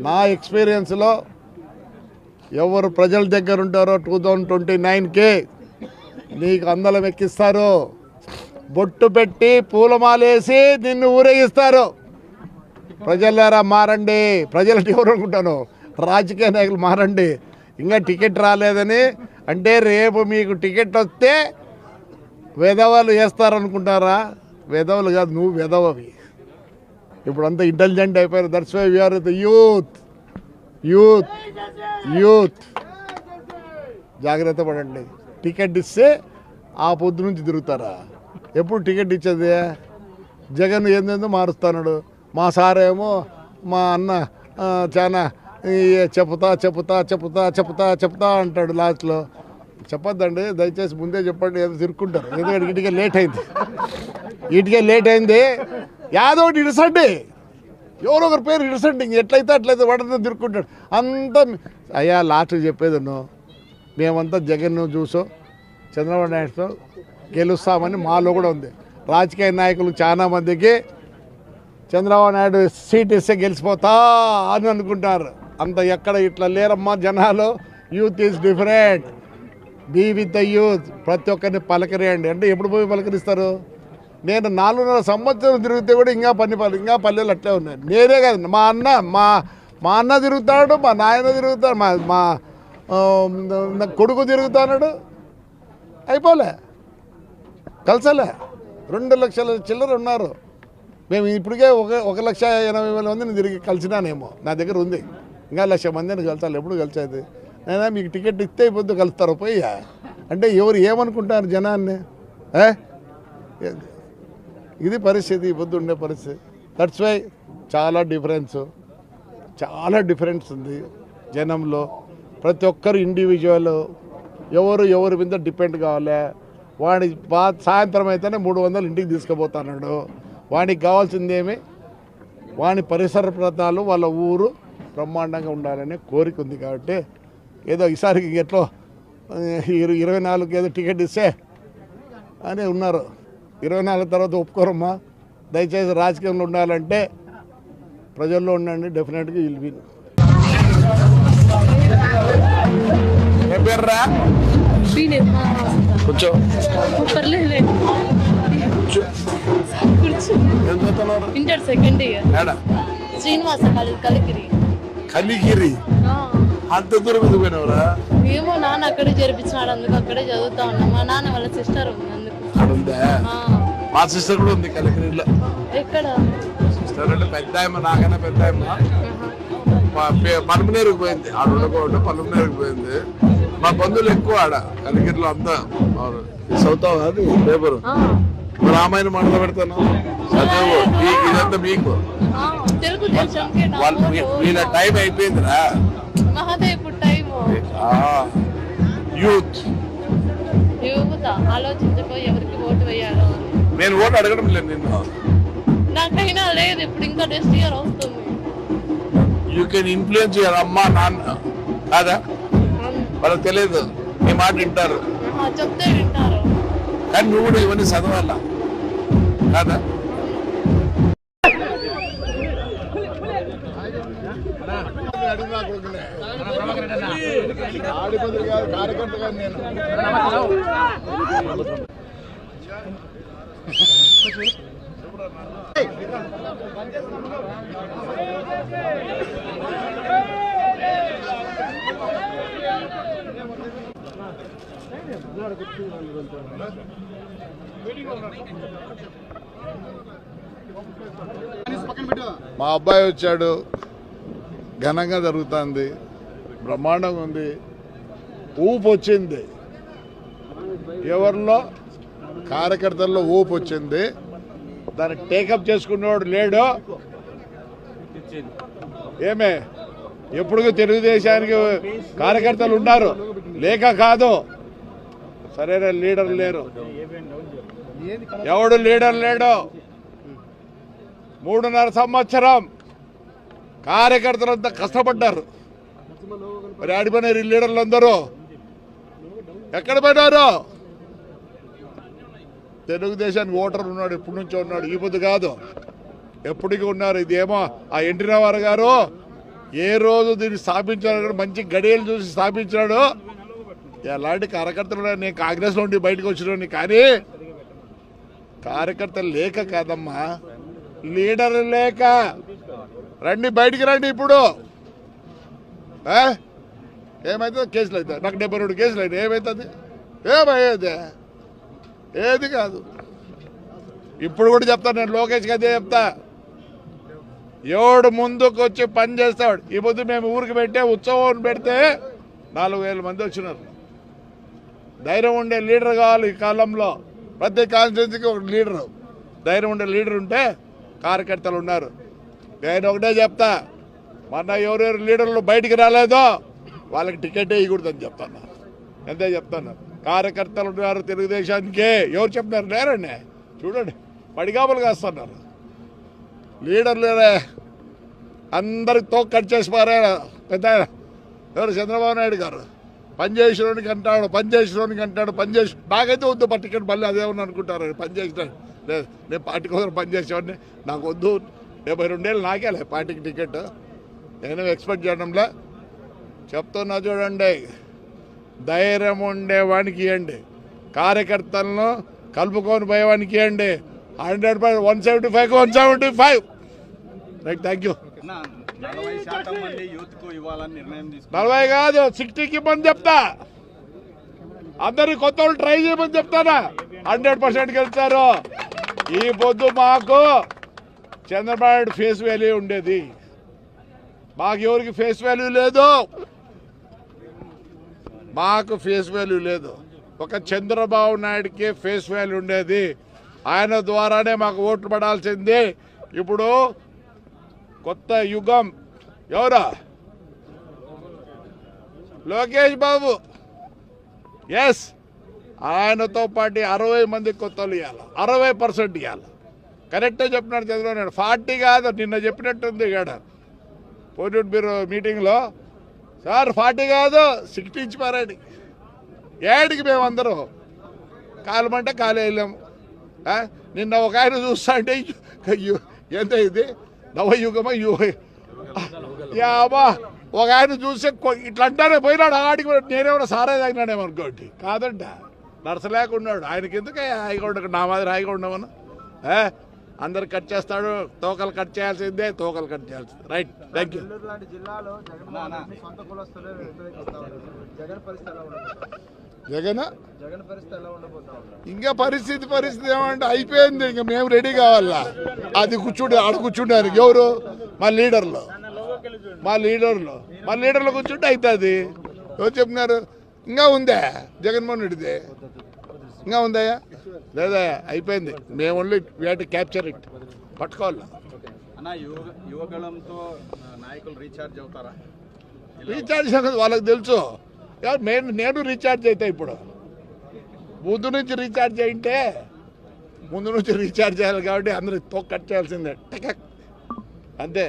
నా ఎక్స్పీరియన్స్లో ఎవరు ప్రజల దగ్గర ఉంటారో 2029కే నీకు అందలం ఎక్కిస్తారు, బొట్టు పెట్టి పూలమాలేసి నిన్ను ఊరేగిస్తారు. ప్రజలారా మారండి. ప్రజలకు ఎవరు అనుకుంటాను, రాజకీయ నాయకులు మారండి. ఇంకా టికెట్ రాలేదని అంటే రేపు మీకు టికెట్ వస్తే వెధవలు వేస్తారనుకుంటారా? వెధవలు కాదు, నువ్వు వెధవవి. ఇప్పుడు అంతా ఇంటెలిజెంట్ అయిపోయారు. That's why we are the youth youth youth జాగ్రత్త పడండి. టికెట్ ఇస్తే ఆ పొద్దు నుంచి తిరుగుతారా? ఎప్పుడు టికెట్ ఇచ్చేది? జగన్ ఏందేందో మారుస్తున్నాడు. మా సారేమో మా అన్న చాలా చెప్తా చెప్తా చెప్తా చెప్తా చెప్తా అంటాడు. లాస్ట్లో చెప్పొద్దండి దయచేసి, ముందే చెప్పండి. ఏదో తిరుక్కుంటారు. ఎందుకంటే ఇటుకే లేట్ అయింది. యాదో ఒకటి ఇడసండి, ఎవరో ఒకరి పేరు ఇడసండి. ఇంక ఎట్లయితే వాడితో తిరుక్కుంటాడు. అంతా అయ్యా లాస్ట్ చెప్పేది మేమంతా జగన్ చూసో చంద్రబాబు నాయుడుతో గెలుస్తామని మాలో కూడా ఉంది. రాజకీయ నాయకులు చాలా మందికి చంద్రబాబు నాయుడు సీట్ ఇస్తే గెలిచిపోతా అని అనుకుంటారు. అంత ఎక్కడ ఇట్లా లేరమ్మా జనాలు. Youth is different. Be with the youth. ప్రతి ఒక్కరిని పలకరేయండి. అంటే ఎప్పుడు పోయి పలకరిస్తారు? నేను 4.5 సంవత్సరం తిరిగితే కూడా ఇంకా ఇంకా పల్లెలు అట్లే ఉన్నాయి. నేనే కాదు, మా అన్న తిరుగుతాడు, మా నాయన తిరుగుతాడు, మా కొడుకు తిరుగుతాడు. అయిపోలే, కలిసలే. 2 లక్షల చిల్లర ఉన్నారు. మేము ఇప్పటికే 1,80,000 మందిని తిరిగి కలిసినానేమో. నా దగ్గర ఉంది. ఇంకా 1,00,000 మందిని కలిసాలి. ఎప్పుడు కలిసేది? నేనా మీకు టికెట్ ఇస్తే పొద్దు కలుస్తారు పోయి. అంటే ఎవరు ఏమనుకుంటారు జనాన్ని? ఇది పరిస్థితి, ఈ పొద్దు ఉండే పరిస్థితి. దట్స్ వై చాలా డిఫరెన్స్ ఉంది జనంలో. ప్రతి ఒక్కరు ఇండివిజువల్. ఎవరి మీద డిపెండ్ కావాలి. వాడి సాయంత్రం అయితేనే 300 ఇంటికి తీసుకుపోతున్నాడు. వాడికి కావాల్సిందేమి? వాడి పరిసర ప్రాంతాలు, వాళ్ళ ఊరు బ్రహ్మాండంగా ఉండాలనే కోరిక ఉంది. కాబట్టి ఏదో ఈసారికి ఎట్లో 24 ఏదో టికెట్ ఇస్తే అని ఉన్నారు. 24 తర్వాత ఒప్పుకోరమ్మా. దయచేసి రాజకీయంలో ఉండాలంటే ప్రజల్లో ఉండండి. డెఫినెట్గా విల్ విన్. కూర్చో. Inter second year. Srinivasa Kaligiri. అంత దూరం ఎందుకు పోయినవరా? ఏమో నాన్న అక్కడే జరిపించినాడు, అందుకు అక్కడే చదువుతా ఉన్నా. మా నాన్న వాళ్ళ సిస్టర్ ఉంది, అందుకు. మా సిస్టర్ కూడా ఉంది కలిగిరిలో. ఎక్కడ? సిస్టర్ అంటే పెద్ద నాకైనా పెద్ద పలుమనేరుకు పోయింది. ఆడ ఉండకూడదు, పలుమనేరుకు పోయింది. మా బంధువులు ఎక్కువ ఆడ కలిగిరిలో అంతా. చదువుతావు అది పేపరు? రామాయణ మండలం పెడతాను చదువు. ఇదంతా మీకు వీళ్ళ టైం అయిపోయిందిరా. యూత్ ఆలోచించుకో ఎవరికి ఓటు వేయాలో. నేను ఓటు అడగడం లేదు నిన్ను. నాకైనా లేదు, ఇప్పుడు ఇంకా నెక్స్ట్ ఇయర్ వస్తుంది. యూ కెన్ ఇన్ఫ్లుయెన్స్ యువర్ అమ్మా నాన్న కాదా? వాళ్ళకి తెలియదు, నీ మాట వింటారు. చెప్తే వింటారు. కానీ నువ్వు కూడా ఇవన్నీ చదవాలా కాదా? కార్యకర్తగా నేను మా అబ్బాయి వచ్చాడు, ఘనంగా జరుగుతుంది, బ్రహ్మాండంగా ఉంది, ఊపు వచ్చింది. ఎవరిలో? కార్యకర్తల్లో ఊపు వచ్చింది. దాన్ని టేకప్ చేసుకునేవాడు లేడు. ఏమే ఎప్పుడు తెలుగుదేశానికి కార్యకర్తలు ఉన్నారు, లేక కాదు. సరైన లీడర్ లేరు. ఎవడు లీడర్ లేడు. 3.5 సంవత్సరం కార్యకర్తలంతా కష్టపడ్డారు. మరి ఆడిపోయినారు ఈ లీడర్లు అందరూ. ఎక్కడ పోయినారు? తెలుగుదేశానికి ఓటర్ ఉన్నాడు, ఎప్పటి నుంచో ఉన్నాడు. ఈ పొద్దు కాదు, ఎప్పటికీ ఉన్నారు. ఇదేమో ఆ ఎన్టీ రామారావు గారు ఏ రోజు దీన్ని స్థాపించాడు కూడా మంచి గడియలు చూసి స్థాపించాడు. ఎలాంటి కార్యకర్తలు నేను కాంగ్రెస్లో ఉండి బయటకు వచ్చిన కానీ కార్యకర్తలు లేక కాదమ్మా, లీడర్ లేక. రండి బయటికి రండి. ఇప్పుడు ఏమవుతుంది? కేసులు అవుతాయి. నాకు 72 కేసులు అయితే ఏమవుతుంది? ఏమయ్యేది? ఏది కాదు. ఇప్పుడు కూడా చెప్తాను నేను, లోకేష్కి అదే చెప్తా. ఎవడు ముందుకు వచ్చి పని చేస్తాడు. ఈ పొద్దు మేము ఊరికి పెట్టే ఉత్సవం పెడితే 4000 మంది వచ్చినారు. ధైర్యం ఉండే లీడర్ కావాలి ఈ కాలంలో. ప్రతి కాన్స్టిట్యున్సీకి ఒక లీడరు, ధైర్యం ఉండే లీడర్ ఉంటే కార్యకర్తలు ఉన్నారు. నేను ఒకటే చెప్తా, మొన్న ఎవరెవరు లీడర్లు బయటికి రాలేదో వాళ్ళకి టికెట్ ఇవ్వకూడదని చెప్తాను. ఎంతే చెప్తాను. కార్యకర్తలు ఉన్నారు తెలుగుదేశానికి. ఎవరు చెప్తున్నారు? లేరండి. చూడండి పడిగాపులు కాస్తున్నారు. లీడర్లు అందరికి తోక కట్ చేసి పారే. పెద్ద ఎవరు? చంద్రబాబు నాయుడు గారు. పనిచేసేవానికి అంటాడు, పనిచేసేవానికి అంటాడు, పనిచేసి నాకైతే వద్దు టికెట్. మళ్ళీ అదేమని అనుకుంటారు, పనిచేసినాడు. లేదు, నేను పార్టీ కోసం పనిచేసేవాడిని, నాకు వద్దు. 72 ఏళ్ళు నాకేలే పార్టీకి టికెట్. నేను ఎక్స్పెక్ట్ చేయడంలో చెప్తున్నా. చూడండి, ధైర్యం ఉండేవానికి ఇవ్వండి, కార్యకర్తలను కలుపుకొని పోయేవానికి ఇవ్వండి. 100% 175 175. Right, thank you. 40 కాదు 60కి ఇవ్వమని చెప్తా. అందరికి కొత్త వాళ్ళు ట్రై చేయమని చెప్తానా. 100% గెలుస్తారు. ఈ పొద్దు మాకు చంద్రబాబు ఫేస్ వాల్యూ ఉండేది, మాకు ఎవరికి ఫేస్ వాల్యూ లేదు. మాకు ఫేస్ వాల్యూ లేదు. ఒక చంద్రబాబు నాయుడికి ఫేస్ వాల్యూ ఉండేది. ఆయన ద్వారానే మాకు ఓట్లు పడాల్సింది. ఇప్పుడు కొత్త యుగం ఎవరా? లోకేష్ బాబు. ఎస్, ఆయనతో పాటు 60 మందికి కొత్త వాళ్ళు ఇవ్వాలి, 60% ఇవ్వాలి. కరెక్టే చెప్పినాడు చంద్రబాబు నాయుడు. 40 కాదు, నిన్న చెప్పినట్టుంది ఇక్కడ పోలీట్ బ్యూరో మీటింగ్లో. సార్ 40 కాదు 60 ఇచ్చి పారండి. ఏడికి మేమందరం కాలమంటే కాలే వెళ్ళాము. నిన్న ఒక ఆయన చూస్తా అంటే ఎంత ఇది నవయుగమా యాబా, ఒక ఆయన చూస్తే ఇట్లా అంటానే పోయినాడు. ఆడికి నేనేమన్నా సారే తాగినాడేమో అనుకోండి. కాదంట, నడసలేకున్నాడు. ఆయనకి ఎందుకు హాయిగా నా మాదిరి హాయిగా ఉండమను. అందరు కట్ చేస్తాడు, తోకలు కట్ చేయాల్సిందే, తోకలు కట్ చేయాల్సిందే. Right, thank you. ఇంకా పరిస్థితి ఏమంటే అయిపోయింది. ఇంకా మేము రెడీ కావాలా. అది కూర్చుంటే ఆడ కూర్చుంటారు ఎవరు? మా లీడర్లు కూర్చుంటే అవుతుంది. ఎవరు చెప్పినారు? ఇంకా ఉందా జగన్మోహన్ రెడ్డిది? ఇంకా ఉందాయా? లేదా? అయిపోయింది. మేము only we have to capture it. పట్టుకోవాలా. రీఛార్జ్ వాళ్ళకి తెలుసు. నేను రీఛార్జ్ అవుతా. ఇప్పుడు ముందు నుంచి రీఛార్జ్ అయింటే ముందు నుంచి రీఛార్జ్ చేయాలి కాబట్టి అందరూ తోక కట్ చేయాల్సిందే. అంతే.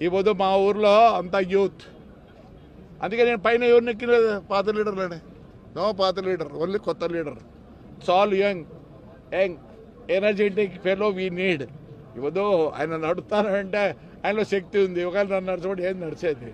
ఈ పొద్దు మా ఊర్లో అంతా యూత్. అందుకే నేను పైన ఎవరిని ఎక్కిలేదు, పాత లీడర్లోనే. నో పాత లీడర్, ఓన్లీ కొత్త leader. It's all young energetic fellow we need. ఈ పొద్దు ఆయన నడుస్తానంటే ఆయనలో శక్తి ఉంది. ఒకవేళ నన్ను నడిచినప్పుడు ఏం నడిచేది?